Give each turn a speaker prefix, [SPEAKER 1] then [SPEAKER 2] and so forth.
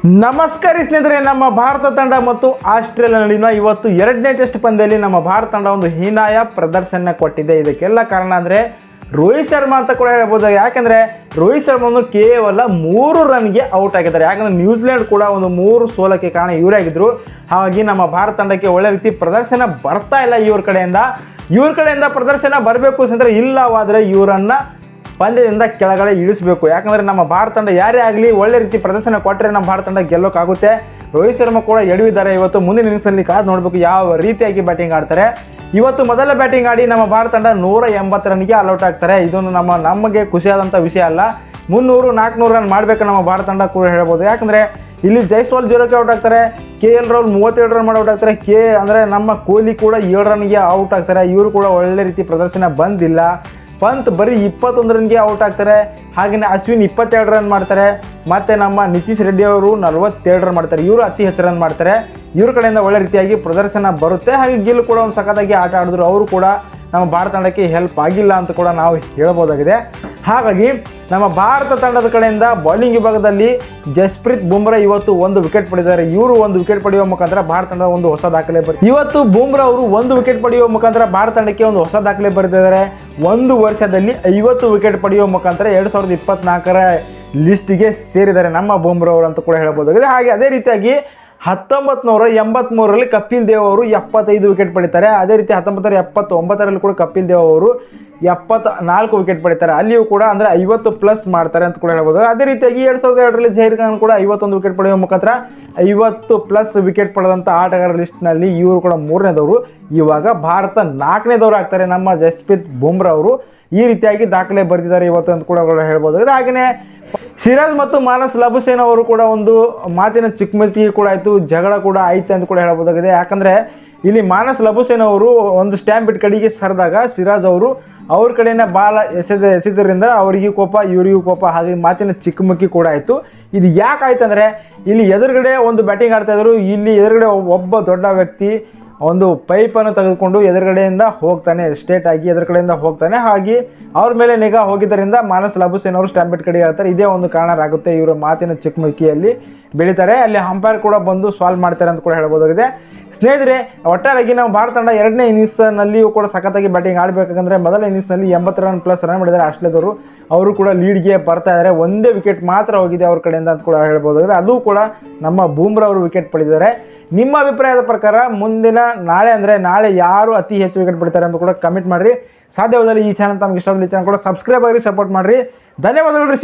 [SPEAKER 1] ನಮಸ್ಕಾರ ಸ್ನೇಹಿತರೆ, ನಮ್ಮ ಭಾರತ ತಂಡ ಮತ್ತು ಆಸ್ಟ್ರೇಲಿಯಾ ನಡುವಿನ ಇವತ್ತು ಎರಡನೇ ಟೆಸ್ಟ್ ಪಂದ್ಯದಲ್ಲಿ ನಮ್ಮ ಭಾರತ ತಂಡ ಒಂದು ಹೀನಾಯ ಪ್ರದರ್ಶನ ಕೊಟ್ಟಿದೆ. ಇದಕ್ಕೆಲ್ಲ ಕಾರಣ ಅಂದರೆ ರೋಹಿತ್ ಶರ್ಮಾ ಅಂತ ಕೂಡ ಹೇಳ್ಬೋದು. ಯಾಕೆಂದರೆ ರೋಹಿತ್ ಶರ್ಮಾ ಕೇವಲ 3 ರನ್ಗೆ ಔಟ್ ಆಗಿದ್ದಾರೆ. ಯಾಕಂದರೆ ನ್ಯೂಜಿಲೆಂಡ್ ಕೂಡ ಒಂದು 3 ಸೋಲಕ್ಕೆ ಕಾರಣ ಇವರೇ ಆಗಿದ್ದರು. ಹಾಗಾಗಿ ನಮ್ಮ ಭಾರತ ತಂಡಕ್ಕೆ ಒಳ್ಳೆ ರೀತಿ ಪ್ರದರ್ಶನ ಬರ್ತಾ ಇಲ್ಲ. ಇವ್ರ ಕಡೆಯಿಂದ ಪ್ರದರ್ಶನ ಬರಬೇಕು ಅಂದರೆ, ಇಲ್ಲವಾದರೆ ಇವರನ್ನು ಪಂದ್ಯದಿಂದ ಕೆಳಗಡೆ ಇಳಿಸಬೇಕು. ಯಾಕಂದರೆ ನಮ್ಮ ಭಾರತ ತಂಡ ಯಾರೇ ಆಗಲಿ ಒಳ್ಳೆ ರೀತಿ ಪ್ರದರ್ಶನ ಕೊಟ್ಟರೆ ನಮ್ಮ ಭಾರತ ತಂಡ ಗೆಲ್ಲೋಕ್ಕಾಗುತ್ತೆ. ರೋಹಿತ್ ಶರ್ಮಾ ಕೂಡ ಎಡವಿದ್ದಾರೆ. ಇವತ್ತು ಮುಂದಿನ ಇನ್ನಿಂಗ್ಸಲ್ಲಿ ಕಾದು ನೋಡಬೇಕು ಯಾವ ರೀತಿಯಾಗಿ ಬ್ಯಾಟಿಂಗ್ ಆಡ್ತಾರೆ. ಇವತ್ತು ಮೊದಲ ಬ್ಯಾಟಿಂಗ್ ಆಡಿ ನಮ್ಮ ಭಾರತ ತಂಡ 180 ರನ್ಗೆ ಆಲ್ಔಟ್ ಆಗ್ತಾರೆ. ಇದೊಂದು ನಮಗೆ ಖುಷಿಯಾದಂಥ ವಿಷಯ ಅಲ್ಲ. 300 400 ರನ್ ಮಾಡಬೇಕು ನಮ್ಮ ಭಾರತ ತಂಡ ಕೂಡ ಹೇಳ್ಬೋದು. ಯಾಕಂದರೆ ಇಲ್ಲಿ ಜೈಸ್ವಾಲ್ 0ಕ್ಕೆ ಔಟ್ ಆಗ್ತಾರೆ, KL ರಾಹುಲ್ 37 ರನ್ ಮಾಡಿ ಔಟ್ ಆಗ್ತಾರೆ. ಅಂದರೆ ನಮ್ಮ ಕೊಹ್ಲಿ ಕೂಡ 7 ರನ್ಗೆ ಔಟ್ ಆಗ್ತಾರೆ. ಇವರು ಕೂಡ ಒಳ್ಳೆ ರೀತಿ ಪ್ರದರ್ಶನ ಬಂದಿಲ್ಲ. ಪಂತ್ ಬರೀ 21 ರನ್ಗೆ ಔಟ್ ಆಗ್ತಾರೆ. ಹಾಗೆಯೇ ಅಶ್ವಿನ್ 22 ರನ್ ಮಾಡ್ತಾರೆ. ಮತ್ತು ನಮ್ಮ ನಿತೀಶ್ ರೆಡ್ಡಿ ಅವರು 47 ರನ್ ಮಾಡ್ತಾರೆ. ಇವರು ಅತಿ ಹೆಚ್ಚು ರನ್ ಮಾಡ್ತಾರೆ. ಇವ್ರ ಕಡೆಯಿಂದ ಒಳ್ಳೆ ರೀತಿಯಾಗಿ ಪ್ರದರ್ಶನ ಬರುತ್ತೆ. ಹಾಗೆ ಗಿಲ್ ಕೂಡ ಒಂದು ಸಖತ್ತಾಗಿ ಆಟ ಆಡಿದ್ರು. ಅವರು ಕೂಡ ನಮ್ಮ ಭಾರತ ತಂಡಕ್ಕೆ ಹೆಲ್ಪ್ ಆಗಿಲ್ಲ ಅಂತ ಕೂಡ ನಾವು ಹೇಳ್ಬೋದಾಗಿದೆ. ಹಾಗಾಗಿ ನಮ್ಮ ಭಾರತ ತಂಡದ ಕಡೆಯಿಂದ ಬೌಲಿಂಗ್ ವಿಭಾಗದಲ್ಲಿ ಜಸ್ಪ್ರೀತ್ ಬುಮ್ರಾ ಇವತ್ತು 1 ವಿಕೆಟ್ ಪಡೆದಿದ್ದಾರೆ. ಇವರು 1 ವಿಕೆಟ್ ಪಡೆಯುವ ಮುಖಾಂತರ ಭಾರತ ತಂಡ ಒಂದು ಹೊಸ ದಾಖಲೆ ಇವತ್ತು ಬುಮ್ರಾ ಅವರು 1 ವಿಕೆಟ್ ಪಡೆಯುವ ಮುಖಾಂತರ ಭಾರತ ತಂಡಕ್ಕೆ ಒಂದು ಹೊಸ ದಾಖಲೆ ಬರೆದಿದ್ದಾರೆ. 1 ವರ್ಷದಲ್ಲಿ 50 ವಿಕೆಟ್ ಪಡೆಯುವ ಮುಖಾಂತರ 2024ರ ಲಿಸ್ಟಿಗೆ ಸೇರಿದ್ದಾರೆ ನಮ್ಮ ಬುಮ್ರಾ ಅವರು ಅಂತ ಕೂಡ ಹೇಳ್ಬೋದಾಗಿದೆ. ಹಾಗೆ ಅದೇ ರೀತಿಯಾಗಿ 1983ರಲ್ಲಿ ಕಪಿಲ್ ದೇವ್ ಅವರು 75 ವಿಕೆಟ್ ಪಡಿತಾರೆ. ಅದೇ ರೀತಿ 1979ರಲ್ಲಿ ಕೂಡ ಕಪಿಲ್ ದೇವ್ ಅವರು 74 ವಿಕೆಟ್ ಪಡಿತಾರೆ. ಅಲ್ಲಿಯೂ ಕೂಡ ಅಂದರೆ 50+ ಮಾಡ್ತಾರೆ ಅಂತ ಕೂಡ ಹೇಳ್ಬೋದು. ಅದೇ ರೀತಿಯಾಗಿ 2002ರಲ್ಲಿ ಜಹೀರ್ ಖಾನ್ ಕೂಡ 51 ವಿಕೆಟ್ ಪಡೆಯುವ ಮುಖಾಂತರ 50+ ವಿಕೆಟ್ ಪಡೆದಂಥ ಆಟಗಾರರ ಲಿಸ್ಟ್ನಲ್ಲಿ ಇವರು ಕೂಡ 3ನೇದವರು. ಇವಾಗ ಭಾರತ 4ನೇದವರು ಆಗ್ತಾರೆ ನಮ್ಮ ಜಸ್ಪ್ರೀತ್ ಬುಮ್ರಾ ಅವರು. ಈ ರೀತಿಯಾಗಿ ದಾಖಲೆ ಬರೆದಿದ್ದಾರೆ ಇವತ್ತು ಅಂತ ಕೂಡ ಹೇಳ್ಬೋದು. ಹಾಗೆಯೇ ಸಿರಾಜ್ ಮತ್ತು ಮಾನಸ್ ಲಬುಸೇನ್ ಅವರು ಕೂಡ ಒಂದು ಮಾತಿನ ಚುಕ್ಮತಿ ಕೂಡ ಆಯಿತು, ಜಗಳ ಕೂಡ ಆಯಿತು ಅಂತ ಕೂಡ ಹೇಳ್ಬೋದಾಗಿದೆ. ಯಾಕಂದರೆ ಇಲ್ಲಿ ಮಾನಸ್ ಲಬುಸೇನ್ ಅವರು ಒಂದು ಸ್ಟ್ಯಾಂಪ್ ಬಿಟ್ ಕಡೆಗೆ ಸರಿದಾಗ ಸಿರಾಜ್ ಅವರು ಅವ್ರ ಕಡೆಯಿಂದ ಬಾಲ ಎಸೆದ್ರಿಂದ ಅವರಿಗೂ ಕೋಪ, ಇವರಿಗೂ ಕೋಪ, ಹಾಗೆ ಮಾತಿನ ಚಿಕ್ಕಮುಕ್ಕಿ ಕೂಡ ಆಯಿತು. ಇದು ಯಾಕೆ ಆಯ್ತು ಅಂದರೆ, ಇಲ್ಲಿ ಎದುರುಗಡೆ ಒಂದು ಬ್ಯಾಟಿಂಗ್ ಆಡ್ತಾಯಿದ್ರು. ಇಲ್ಲಿ ಎದುರುಗಡೆ ಒಬ್ಬ ದೊಡ್ಡ ವ್ಯಕ್ತಿ ಒಂದು ಪೈಪನ್ನು ತೆಗೆದುಕೊಂಡು ಎದುರುಗಡೆಯಿಂದ ಹೋಗ್ತಾನೆ, ಸ್ಟ್ರೇಟ್ ಆಗಿ ಎದುರುಗಡೆಯಿಂದ ಹೋಗ್ತಾನೆ. ಹಾಗೆ ಅವ್ರ ಮೇಲೆ ನಿಗಾ ಹೋಗಿದ್ದರಿಂದ ಮಾನಸ್ ಲಬುಸೇನ್ ಅವರು ಸ್ಟ್ಯಾಂಪ್ ಬಿಟ್ ಕಡೆಗೆ ಆಡ್ತಾರೆ. ಇದೇ ಒಂದು ಕಾರಣ ಆಗುತ್ತೆ. ಇವರ ಮಾತಿನ ಚಿಕ್ಕಮುಕ್ಕಿಯಲ್ಲಿ ಬೆಳೀತಾರೆ. ಅಲ್ಲಿ ಅಂಪೈರ್ ಕೂಡ ಬಂದು ಸಾಲ್ವ್ ಮಾಡ್ತಾರೆ ಅಂತ ಕೂಡ ಹೇಳ್ಬೋದಾಗಿದೆ. ಸ್ನೇಹಿತರೆ, ಒಟ್ಟಾರೆಯಾಗಿ ನಾವು ಭಾರತ ತಂಡ 2ನೇ ಇನ್ನಿಂಗ್ಸ್ನಲ್ಲಿಯೂ ಕೂಡ ಸಖತ್ತಾಗಿ ಬ್ಯಾಟಿಂಗ್ ಆಡಬೇಕಂದ್ರೆ ಮೊದಲ ಇನ್ನಿಂಗ್ಸ್ನಲ್ಲಿ 80 ರನ್ ಪ್ಲಸ್ ರನ್ ಮಾಡಿದ್ದಾರೆ ಆಸ್ಟ್ರೇಲಿಯಾದವರು. ಅವರು ಕೂಡ ಲೀಡ್ಗೆ ಬರ್ತಾ ಇದ್ದಾರೆ. 1 ವಿಕೆಟ್ ಮಾತ್ರ ಹೋಗಿದೆ ಅವ್ರ ಕಡೆಯಿಂದ ಅಂತ ಕೂಡ ಹೇಳ್ಬೋದಾಗಿದೆ. ಅದು ಕೂಡ ನಮ್ಮ ಬೂಮ್ರಾ ಅವರು ವಿಕೆಟ್ ಪಡೆದಿದ್ದಾರೆ. ನಿಮ್ಮ ಅಭಿಪ್ರಾಯದ ಪ್ರಕಾರ ನಾಳೆ ಯಾರು ಅತಿ ಹೆಚ್ಚು ವಿಕೆಟ್ ಪಡಿತಾರೆ ಅಂತ ಕೂಡ ಕಮೆಂಟ್ ಮಾಡಿರಿ. ಸಾಧ್ಯವಾದಲ್ಲಿ ಈ ಚಾನಲ್ ತಮಗೆ ಇಷ್ಟವಾದಲ್ಲಿ ಈ ಚಾನಲ್ ಕೂಡ ಸಬ್ಸ್ಕ್ರೈಬ್ ಆಗಿ ಸಪೋರ್ಟ್ ಮಾಡಿರಿ. ಧನ್ಯವಾದಗಳು.